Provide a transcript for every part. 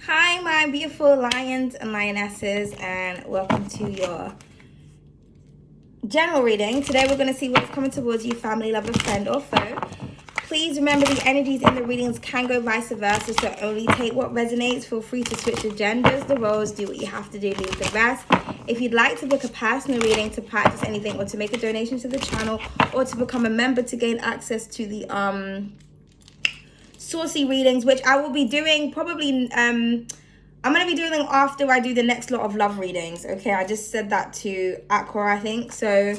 Hi, my beautiful lions and lionesses, and welcome to your general reading. Today we're going to see what's coming towards you, family, lover, friend, or foe. Please remember the energies in the readings can go vice versa, so only take what resonates. Feel free to switch the genders, the roles, do what you have to do, leave the rest. If you'd like to book a personal reading, to practice anything, or to make a donation to the channel, or to become a member to gain access to the saucy readings, which I will be doing probably I'm going to be doing them after I do the next lot of love readings. Okay, I just said that to Aqua, I think. So,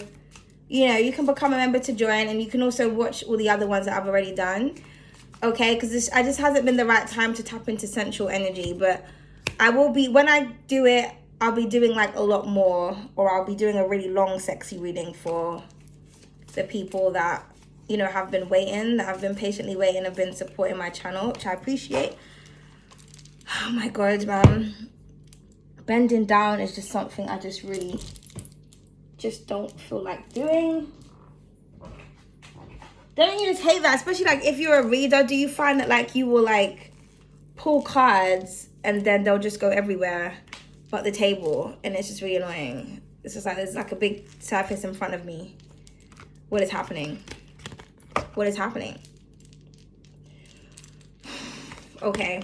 you know, you can become a member to join, and you can also watch all the other ones that I've already done. Okay, because this just hasn't been the right time to tap into sensual energy. But I will be, when I do it, I'll be doing like a lot more, or I'll be doing a really long sexy reading for the people that, you know, have been waiting, that have been patiently waiting, have been supporting my channel, which I appreciate. Oh my God, man. Bending down is just something I just really don't feel like doing. Don't you just hate that? Especially like if you're a reader, do you find that like you will like pull cards and then they'll just go everywhere but the table, and it's just really annoying. It's just like there's like a big surface in front of me. What is happening? What is happening? Okay.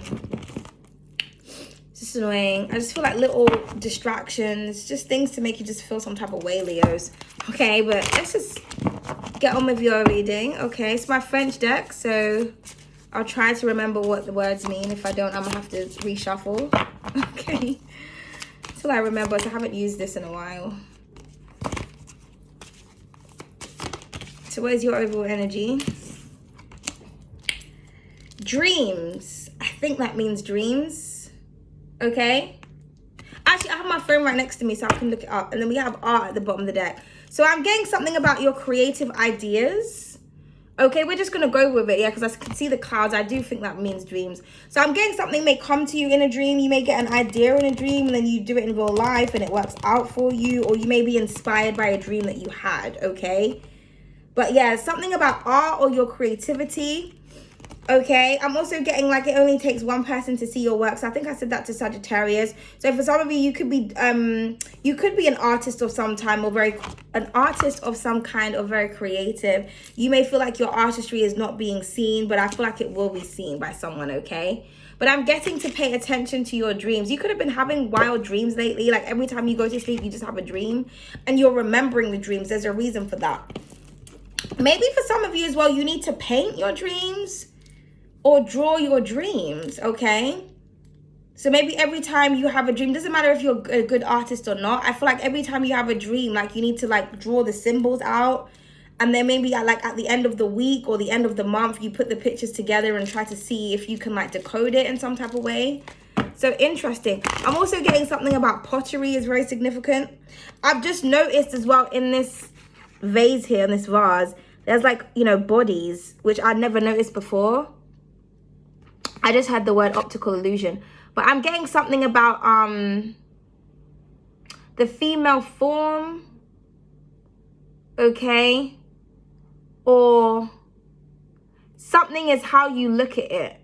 It's just annoying. I just feel like little distractions, just things to make you just feel some type of way, Leos. Okay, but let's just get on with your reading. Okay, it's my French deck, so I'll try to remember what the words mean. If I don't, I'm gonna have to reshuffle. Okay. Till I remember, so I haven't used this in a while. So what is your overall energy? Dreams. I think that means dreams. Okay. Actually, I have my phone right next to me so I can look it up. And then we have art at the bottom of the deck. So I'm getting something about your creative ideas. Okay, we're just going to go with it. Yeah, because I can see the clouds. I do think that means dreams. So I'm getting something may come to you in a dream. You may get an idea in a dream and then you do it in real life and it works out for you. Or you may be inspired by a dream that you had. Okay. But yeah, something about art or your creativity. Okay, I'm also getting like it only takes one person to see your work. So I think I said that to Sagittarius. So for some of you, you could be an artist of some time, or an artist of some kind, or very creative. You may feel like your artistry is not being seen, but I feel like it will be seen by someone. Okay, but I'm getting to pay attention to your dreams. You could have been having wild dreams lately. Like every time you go to sleep, you just have a dream and you're remembering the dreams. There's a reason for that. Maybe for some of you as well, you need to paint your dreams or draw your dreams, okay? So maybe every time you have a dream, doesn't matter if you're a good artist or not. I feel like every time you have a dream, like you need to like draw the symbols out. And then maybe at the end of the week or the end of the month, you put the pictures together and try to see if you can like decode it in some type of way. So interesting. I'm also getting something about pottery is very significant. I've just noticed as well in this vase here, in this vase, there's like, you know, bodies, which I'd never noticed before. I just had the word optical illusion, but I'm getting something about the female form, okay, or something is how you look at it.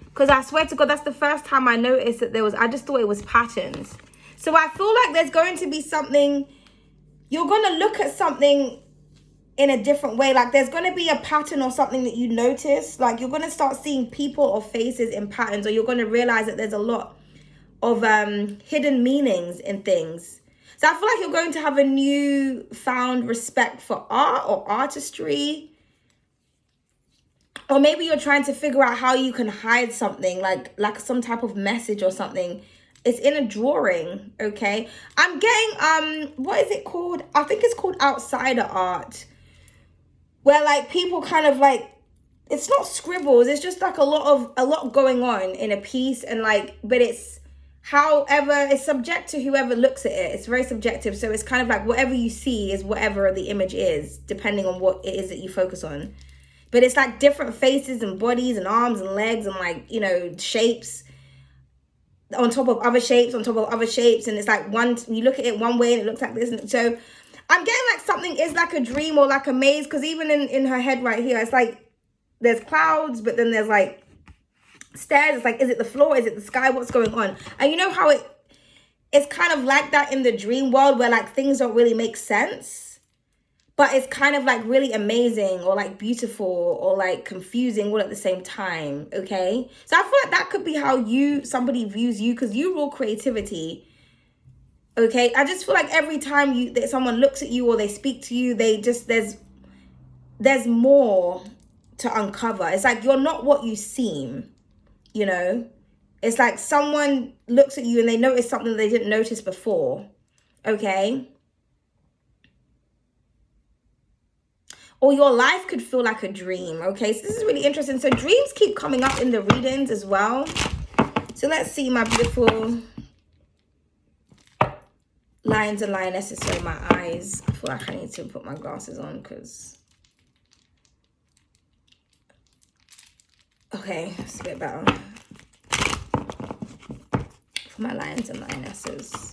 Because I swear to God, that's the first time I noticed that I just thought it was patterns. So I feel like there's going to be something, you're going to look at something in a different way. Like there's going to be a pattern or something that you notice. Like you're going to start seeing people or faces in patterns, or you're going to realize that there's a lot of hidden meanings in things. So I feel like you're going to have a new found respect for art or artistry. Or maybe you're trying to figure out how you can hide something, like some type of message or something. It's in a drawing, okay? I'm getting, what is it called? I think it's called outsider art. Where like people kind of like, it's not scribbles, it's just like a lot going on in a piece, and like, but it's however, it's subject to whoever looks at it. It's very subjective. So it's kind of like whatever you see is whatever the image is, depending on what it is that you focus on. But it's like different faces and bodies and arms and legs and like, you know, shapes on top of other shapes on top of other shapes. And it's like you look at it one way and it looks like this. And so I'm getting like something is like a dream or like a maze, because even in her head right here, it's like there's clouds, but then there's like stairs. It's like, is it the floor? Is it the sky? What's going on? And you know how it's kind of like that in the dream world where like things don't really make sense, but it's kind of like really amazing or like beautiful or like confusing all at the same time. Okay, so I feel like that could be how somebody views you, because you rule creativity. Okay, I just feel like every time that someone looks at you or they speak to you, there's more to uncover. It's like you're not what you seem, you know. It's like someone looks at you and they notice something they didn't notice before. Okay. Or your life could feel like a dream. Okay, so this is really interesting. So dreams keep coming up in the readings as well. So let's see, my beautiful lions and lionesses. So my eyes, I feel like I need to put my glasses on because, okay, it's a bit better. For my lions and lionesses.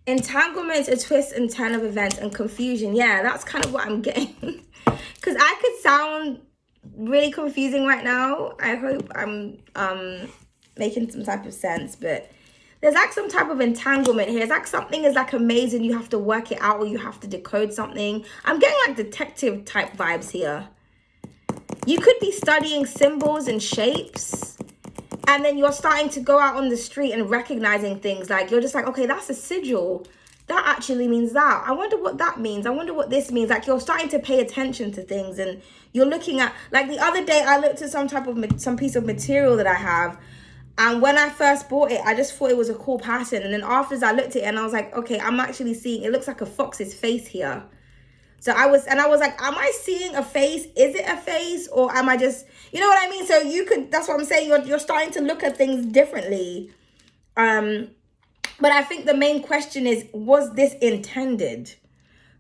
Entanglements, a twist and turn of events, and confusion. Yeah, that's kind of what I'm getting. Because I could sound really confusing right now. I hope I'm making some type of sense. But there's like some type of entanglement here. It's like something is like amazing. You have to work it out or you have to decode something. I'm getting like detective type vibes here. You could be studying symbols and shapes. And then you're starting to go out on the street and recognizing things. Like, you're just like, okay, that's a sigil. That actually means that. I wonder what that means. I wonder what this means. Like, you're starting to pay attention to things. And you're looking at, like the other day, I looked at some piece of material that I have. And when I first bought it, I just thought it was a cool pattern. And then after I looked at it and I was like, okay, I'm actually seeing, it looks like a fox's face here. So I was like, am I seeing a face? Is it a face? Or am I just, you know what I mean? So you could, that's what I'm saying. You're starting to look at things differently. But I think the main question is, was this intended?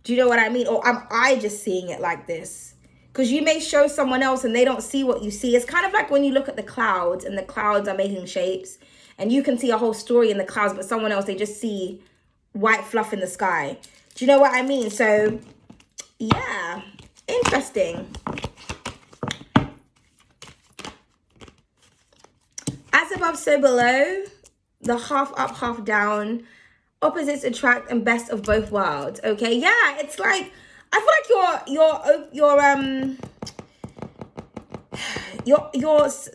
Do you know what I mean? Or am I just seeing it like this? Because you may show someone else and they don't see what you see. It's kind of like when you look at the clouds and the clouds are making shapes and you can see a whole story in the clouds, but someone else, they just see white fluff in the sky. Do you know what I mean? So yeah, interesting. As above, so below, the half up, half down, opposites attract and best of both worlds. Okay, yeah, it's like, I feel like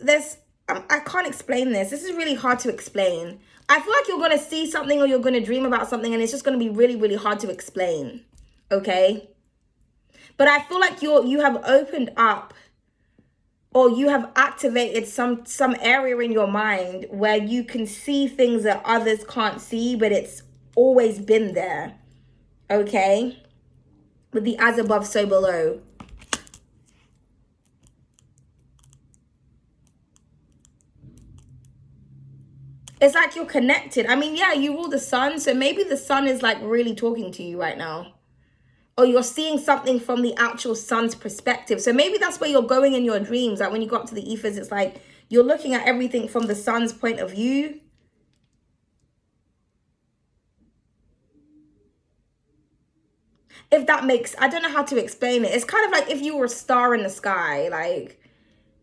there's, I can't explain this. This is really hard to explain. I feel like you're going to see something or you're going to dream about something and it's just going to be really, really hard to explain. Okay. But I feel like you have opened up or you have activated some area in your mind where you can see things that others can't see, but it's always been there. Okay? With the as above, so below. It's like you're connected. I mean, yeah, you rule the sun, so maybe the sun is like really talking to you right now. Or you're seeing something from the actual sun's perspective. So maybe that's where you're going in your dreams. Like when you go up to the ethers, it's like you're looking at everything from the sun's point of view. If that makes, I don't know how to explain it. It's kind of like if you were a star in the sky, like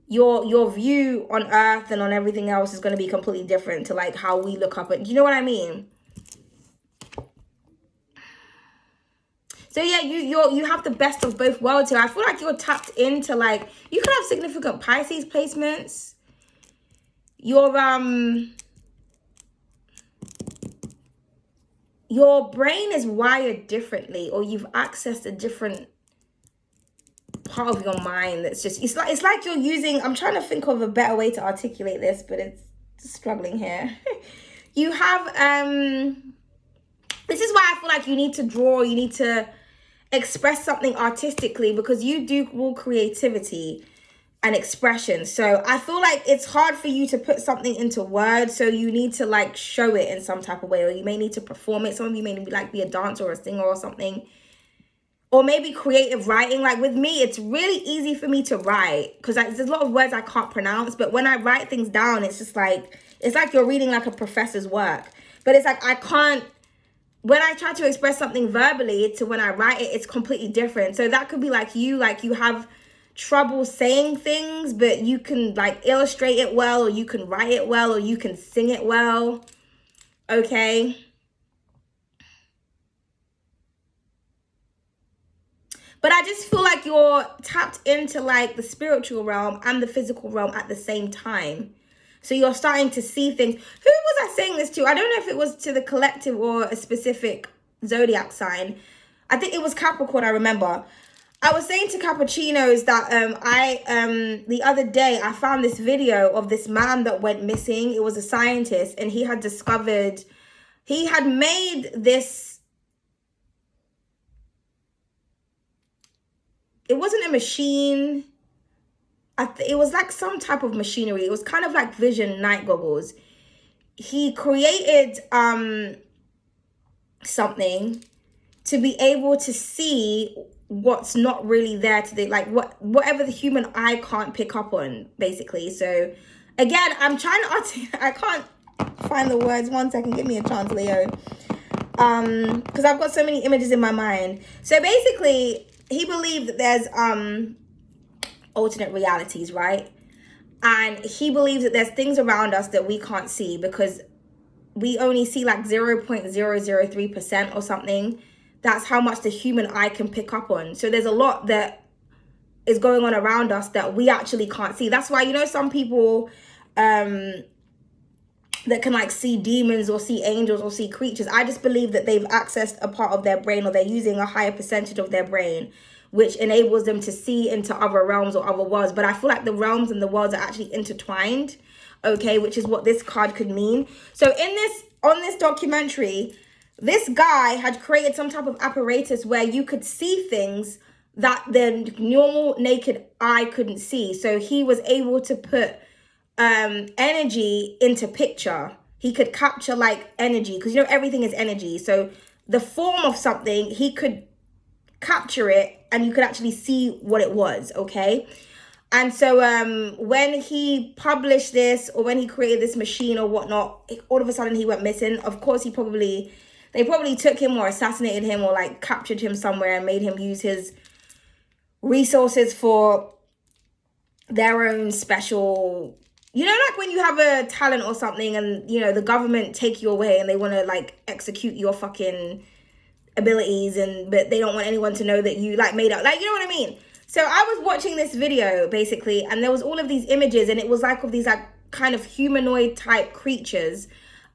your view on Earth and on everything else is going to be completely different to like how we look up at, you know what I mean? So yeah, you have the best of both worlds here. I feel like you're tapped into like, you could have significant Pisces placements. Your brain is wired differently, or you've accessed a different part of your mind that's just, it's like you're using, I'm trying to think of a better way to articulate this, but it's struggling here. You have, this is why I feel like you need to draw, you need to express something artistically, because you do rule creativity and expression. So I feel like it's hard for you to put something into words, so you need to like show it in some type of way, or you may need to perform it. Some of you may like be a dancer or a singer or something, or maybe creative writing. Like with me, it's really easy for me to write because there's a lot of words I can't pronounce, but when I write things down, it's just like, it's like you're reading like a professor's work. But it's like I can't, when I try to express something verbally to when I write it, it's completely different. So that could be like you have trouble saying things, but you can like illustrate it well, or you can write it well, or you can sing it well. Okay. But I just feel like you're tapped into like the spiritual realm and the physical realm at the same time. So you're starting to see things. Who was I saying this to? I don't know if it was to the collective or a specific zodiac sign. I think it was Capricorn, I remember. I was saying to Cappuccinos that the other day I found this video of this man that went missing. It was a scientist, and he had made this. It wasn't a machine. It was like some type of machinery. It was kind of like vision night goggles. He created something to be able to see what's not really there today, like whatever the human eye can't pick up on, basically. So again, I'm trying to I can't find the words. 1 second, give me a chance, Leo. Because I've got so many images in my mind. So basically, he believed that there's alternate realities, right? And he believes that there's things around us that we can't see because we only see like 0.003% or something. That's how much the human eye can pick up on. So there's a lot that is going on around us that we actually can't see. That's why, you know, some people that can like see demons or see angels or see creatures. I just believe that they've accessed a part of their brain, or they're using a higher percentage of their brain, which enables them to see into other realms or other worlds. But I feel like the realms and the worlds are actually intertwined, okay, which is what this card could mean. So on this documentary, this guy had created some type of apparatus where you could see things that the normal naked eye couldn't see. So he was able to put energy into picture. He could capture like energy, because you know everything is energy. So the form of something, he could capture it and you could actually see what it was, okay? And so when he published this, or when he created this machine or whatnot, all of a sudden he went missing. Of course, they probably took him or assassinated him or like captured him somewhere and made him use his resources for their own special, you know, like when you have a talent or something and, you know, the government take you away and they want to like execute your fucking abilities, but they don't want anyone to know that you like made up, like, you know what I mean? So I was watching this video basically, and there was all of these images, and it was like of these like kind of humanoid type creatures,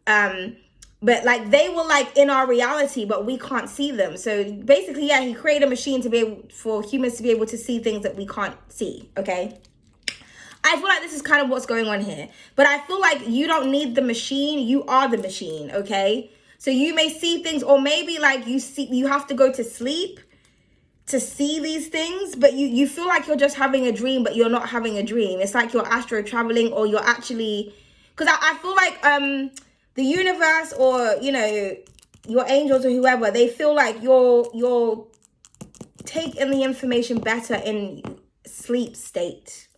but like they were like in our reality, but we can't see them. So basically, yeah, he created a machine to be able for humans to be able to see things that we can't see, okay? I feel like this is kind of what's going on here, but I feel like you don't need the machine, you are the machine, okay? So you may see things, or maybe like you have to go to sleep to see these things, but you feel like you're just having a dream, but you're not having a dream. It's like you're astro traveling, or you're actually, because I feel like the universe, or, you know, your angels or whoever, they feel like you're taking the information better in sleep state,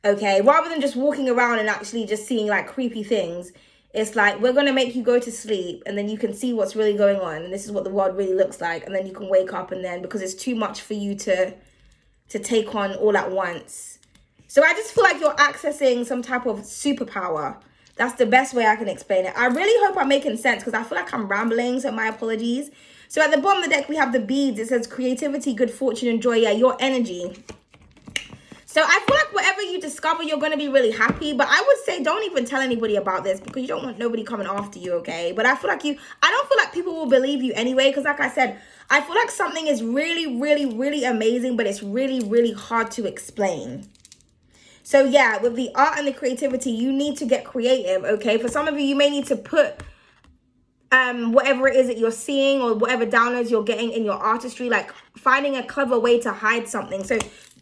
okay, rather than just walking around and actually just seeing like creepy things. It's like, we're going to make you go to sleep, and then you can see what's really going on, and this is what the world really looks like, and then you can wake up, and then, because it's too much for you to take on all at once. So I just feel like you're accessing some type of superpower. That's the best way I can explain it. I really hope I'm making sense, because I feel like I'm rambling, so my apologies. So at the bottom of the deck, we have the beads. It says creativity, good fortune, and joy. Yeah, your energy. So I feel like whatever you discover, you're going to be really happy. But I would say don't even tell anybody about this, because you don't want nobody coming after you, okay? But I don't feel like people will believe you anyway, because like I said, I feel like something is really, really, really amazing, but it's really, really hard to explain. So yeah, with the art and the creativity, you need to get creative, okay? For some of you, you may need to put whatever it is that you're seeing, or whatever downloads you're getting in your artistry, like finding a clever way to hide something. So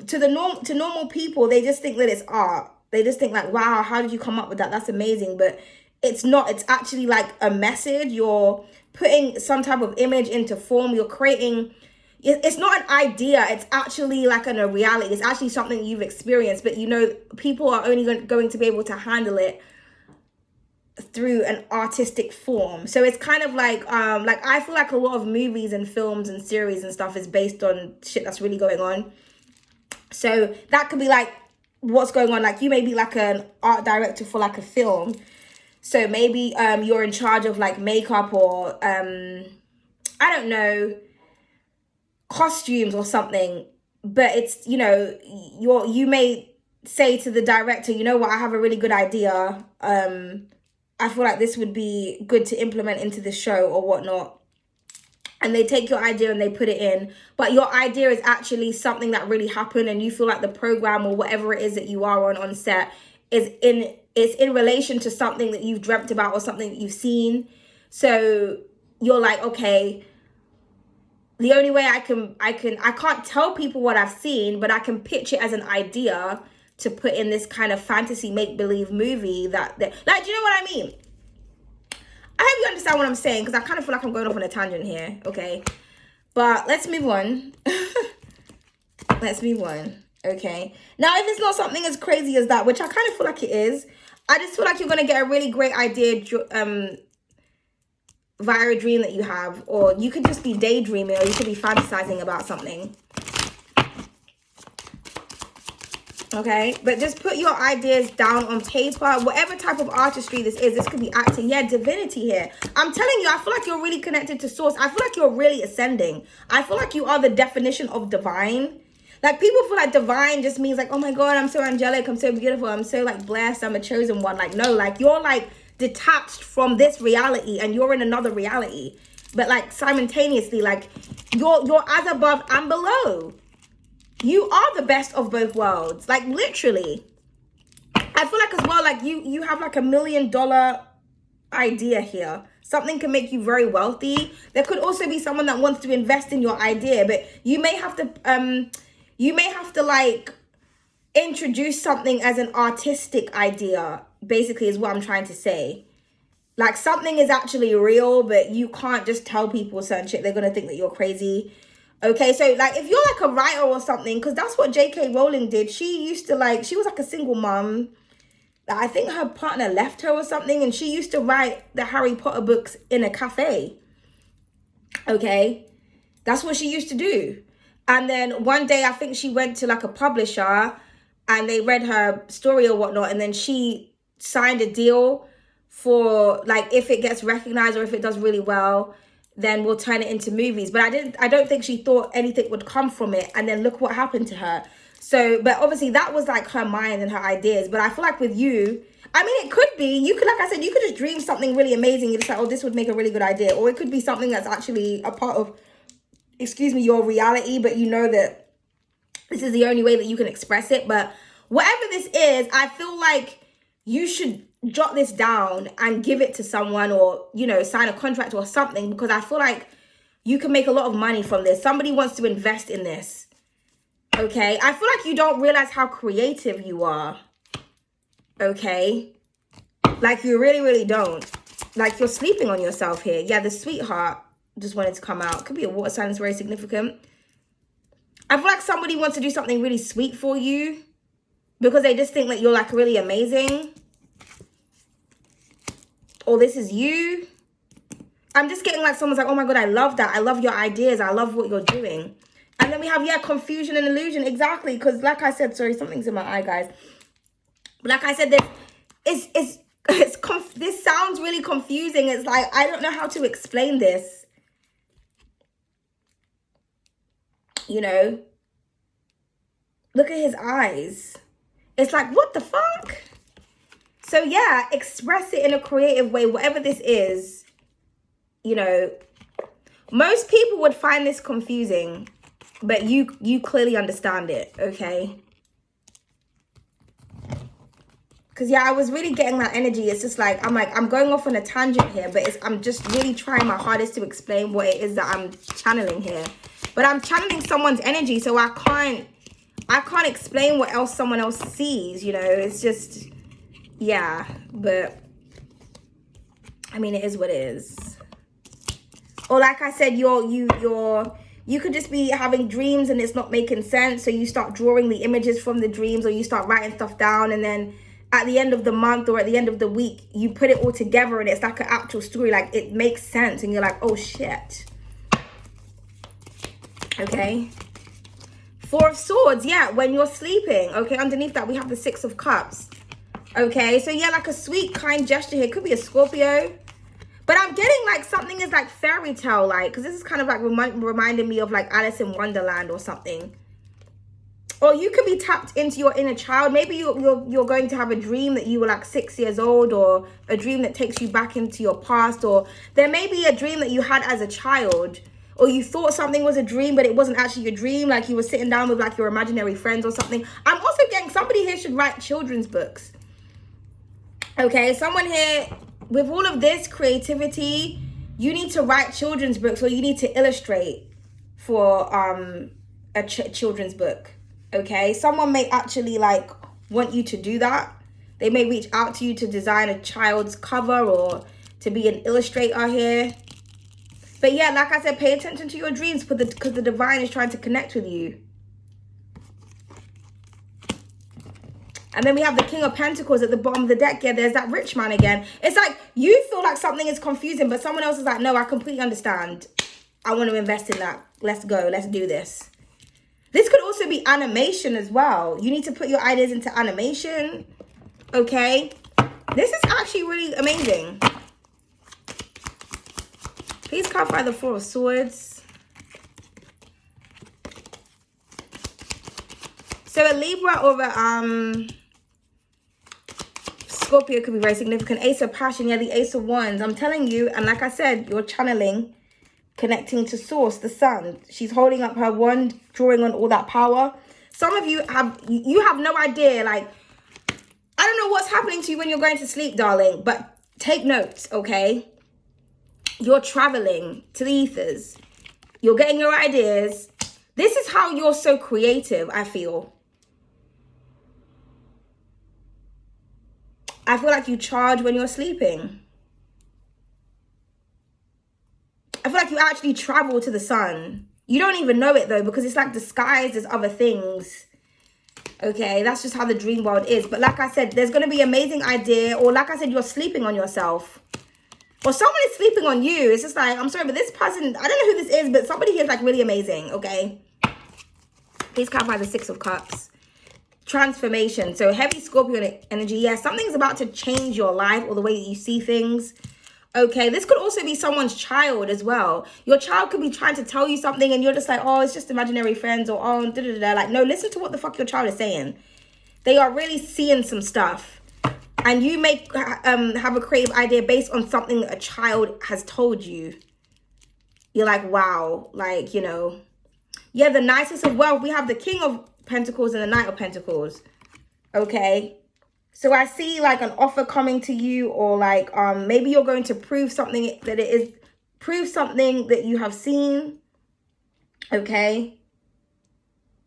to normal people, they just think that it's art. They just think like, wow, how did you come up with that? That's amazing. But it's not. It's actually like a message. You're putting some type of image into form. You're creating. It's not an idea. It's actually like a reality. It's actually something you've experienced. But you know, people are only going to be able to handle it through an artistic form. So it's kind of like I feel like a lot of movies and films and series and stuff is based on shit that's really going on. So that could be like what's going on. Like you may be like an art director for like a film. So maybe you're in charge of like makeup or I don't know, costumes or something. But it's, you know, you may say to the director, you know what, I have a really good idea. I feel like this would be good to implement into the show or whatnot. And they take your idea and they put it in, but your idea is actually something that really happened, and you feel like the program or whatever it is that you are on set is in relation to something that you've dreamt about or something that you've seen. So you're like, okay, the only way I can't tell people what I've seen, but I can pitch it as an idea to put in this kind of fantasy make-believe movie that like, do you know what I mean? I hope you understand what I'm saying, because I kind of feel like I'm going off on a tangent here, okay? But let's move on. Let's move on, okay? Now, if it's not something as crazy as that, which I kind of feel like it is, I just feel like you're going to get a really great idea via a dream that you have. Or you could just be daydreaming, or you could be fantasizing about something. Okay, but just put your ideas down on paper. Whatever type of artistry this is, this could be acting. Yeah, divinity here. I'm telling you, I feel like you're really connected to source. I feel like you're really ascending. I feel like you are the definition of divine. Like, people feel like divine just means like, oh my God, I'm so angelic, I'm so beautiful, I'm so like blessed, I'm a chosen one. Like, no, like you're like detached from this reality and you're in another reality. But like simultaneously, like you're as above and below. You are the best of both worlds, like literally. I feel like as well, like you have like $1 million idea here. Something can make you very wealthy. There could also be someone that wants to invest in your idea, but you may have to like introduce something as an artistic idea, basically is what I'm trying to say. Like something is actually real, but you can't just tell people certain shit. They're gonna think that you're crazy. Okay, so like if you're like a writer or something, because that's what J.K. Rowling did. She used to like, she was like a single mom. I think her partner left her or something, and she used to write the Harry Potter books in a cafe. Okay, that's what she used to do. And then one day I think she went to like a publisher and they read her story or whatnot, and then she signed a deal for like, if it gets recognized or if it does really well, then we'll turn it into movies. But I don't think she thought anything would come from it. And then look what happened to her. So, but obviously that was like her mind and her ideas. But I feel like with you, I mean, it could be, you could, like I said, you could just dream something really amazing. You're just like, oh, this would make a really good idea. Or it could be something that's actually a part of, your reality. But you know that this is the only way that you can express it. But whatever this is, I feel like you should jot this down and give it to someone, or, you know, sign a contract or something, because I feel like you can make a lot of money from this. Somebody wants to invest in this. Okay, I feel like you don't realize how creative you are. Okay, like you really, really don't. Like you're sleeping on yourself here. Yeah, the sweetheart just wanted to come out. Could be a water sign that's very significant. I feel like somebody wants to do something really sweet for you because they just think that you're like really amazing. Or this is you. I'm just getting like someone's like, oh my God, I love that. I love your ideas. I love what you're doing. And then we have, yeah, confusion and illusion. Exactly. Because like I said, sorry, something's in my eye, guys. But like I said, this sounds really confusing. It's like, I don't know how to explain this. You know? Look at his eyes. It's like, what the fuck? So yeah, express it in a creative way, whatever this is. You know, most people would find this confusing, but you clearly understand it, okay? Because yeah, I was really getting that energy. It's just like, I'm going off on a tangent here, but I'm just really trying my hardest to explain what it is that I'm channeling here. But I'm channeling someone's energy, so I can't explain what else someone else sees, you know? It's just, yeah, but I mean, it is what it is. Or like I said, you could just be having dreams and it's not making sense. So you start drawing the images from the dreams, or you start writing stuff down, and then at the end of the month or at the end of the week, you put it all together and it's like an actual story. Like it makes sense and you're like, oh shit. Okay. Four of Swords, yeah, when you're sleeping. Okay, underneath that, we have the Six of Cups. Okay, so yeah, like a sweet, kind gesture here. Could be a Scorpio. But I'm getting like something is like fairy tale like, because this is kind of like reminding me of like Alice in Wonderland or something. Or you could be tapped into your inner child. Maybe you're going to have a dream that you were like 6 years old, or a dream that takes you back into your past, or there may be a dream that you had as a child, or you thought something was a dream but it wasn't actually a dream, like you were sitting down with like your imaginary friends or something. I'm also getting somebody here should write children's books. Okay, someone here with all of this creativity, you need to write children's books, or you need to illustrate for a children's book. Okay, someone may actually like want you to do that. They may reach out to you to design a child's cover or to be an illustrator here. But yeah, like I said, pay attention to your dreams because the divine is trying to connect with you. And then we have the King of Pentacles at the bottom of the deck. Yeah, there's that rich man again. It's like you feel like something is confusing, but someone else is like, no, I completely understand. I want to invest in that. Let's go. Let's do this. This could also be animation as well. You need to put your ideas into animation. Okay. This is actually really amazing. Please clarify the Four of Swords. So a Libra or a Scorpio could be very significant. Ace of Passion. Yeah, the Ace of Wands. I'm telling you, and like I said, you're channeling, connecting to source, the sun. She's holding up her wand, drawing on all that power. Some of you have no idea. Like, I don't know what's happening to you when you're going to sleep, darling, but take notes, okay? You're traveling to the ethers. You're getting your ideas. This is how you're so creative, I feel. I feel like you charge when you're sleeping. I feel like you actually travel to the sun. You don't even know it though, because it's like disguised as other things. Okay, that's just how the dream world is. But like I said, there's going to be an amazing idea. Or like I said, you're sleeping on yourself. Or someone is sleeping on you. It's just like, I'm sorry, but this person, I don't know who this is, but somebody here is like really amazing, okay? Please clarify the Six of Cups. Transformation. So heavy Scorpio energy. Yeah, something's about to change your life or the way that you see things. Okay, this could also be someone's child as well. Your child could be trying to tell you something and you're just like, oh, it's just imaginary friends, or oh, da da da. Like, no, listen to what the fuck your child is saying. They are really seeing some stuff. And you may have a creative idea based on something that a child has told you. You're like, wow, like, you know. Yeah, the nicest of wealth. We have the King of Pentacles and the Knight of Pentacles. Okay. So I see like an offer coming to you, or like maybe you're going to prove something prove something that you have seen. Okay.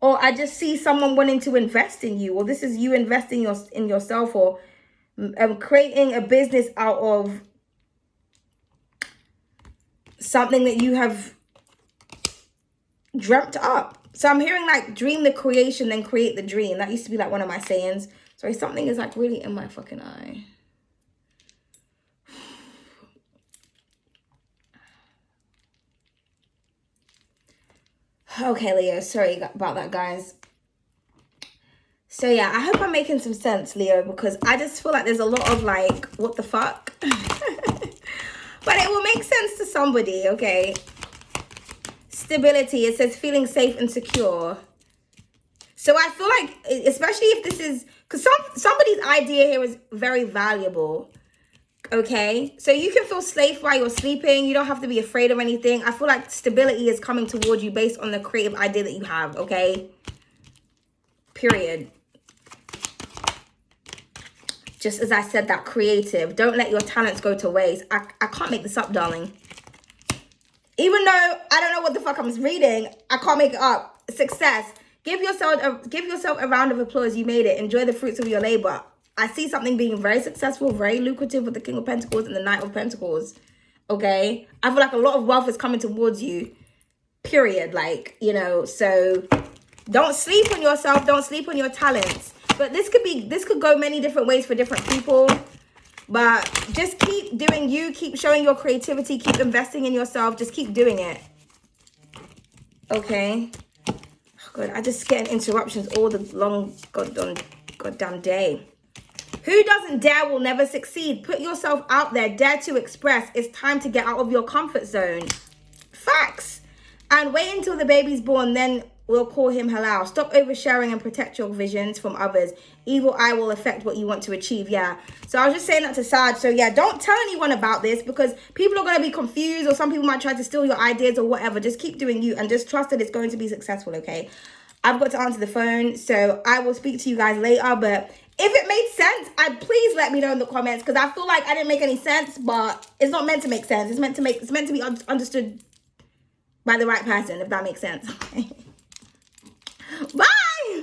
Or I just see someone wanting to invest in you, or this is you investing in yourself, or creating a business out of something that you have dreamt up. So I'm hearing like dream the creation, then create the dream. That used to be like one of my sayings. Sorry, something is like really in my fucking eye. Okay, Leo, sorry about that, guys. So yeah, I hope I'm making some sense, Leo, because I just feel like there's a lot of like, what the fuck? But it will make sense to somebody, okay? Stability, it says feeling safe and secure. So I feel like, especially if this is, because somebody's idea here is very valuable, okay? So you can feel safe while you're sleeping. You don't have to be afraid of anything. I feel like stability is coming towards you based on the creative idea that you have, okay? Period. Just as I said, that creative. Don't let your talents go to waste. I can't make this up, darling. Even though I don't know what the fuck I'm reading, I can't make it up. Success. Give yourself a round of applause. You made it. Enjoy the fruits of your labor. I see something being very successful, very lucrative with the King of Pentacles and the Knight of Pentacles. Okay? I feel like a lot of wealth is coming towards you. Period. Like, you know, so don't sleep on yourself. Don't sleep on your talents. But this could go many different ways for different people. But just keep doing you. Keep showing your creativity. Keep investing in yourself. Just keep doing it. Okay? God, I just getting interruptions all the long goddamn day. Who doesn't dare will never succeed. Put yourself out there. Dare to express. It's time to get out of your comfort zone. Facts. And wait until the baby's born, then we'll call him halal. Stop oversharing and protect your visions from others. Evil eye will affect what you want to achieve. Yeah. So I was just saying that to Sad. So yeah, don't tell anyone about this because people are going to be confused or some people might try to steal your ideas or whatever. Just keep doing you and just trust that it's going to be successful, okay? I've got to answer the phone, so I will speak to you guys later. But if it made sense, please let me know in the comments because I feel like I didn't make any sense, but it's not meant to make sense. It's meant to be understood by the right person, if that makes sense. Bye.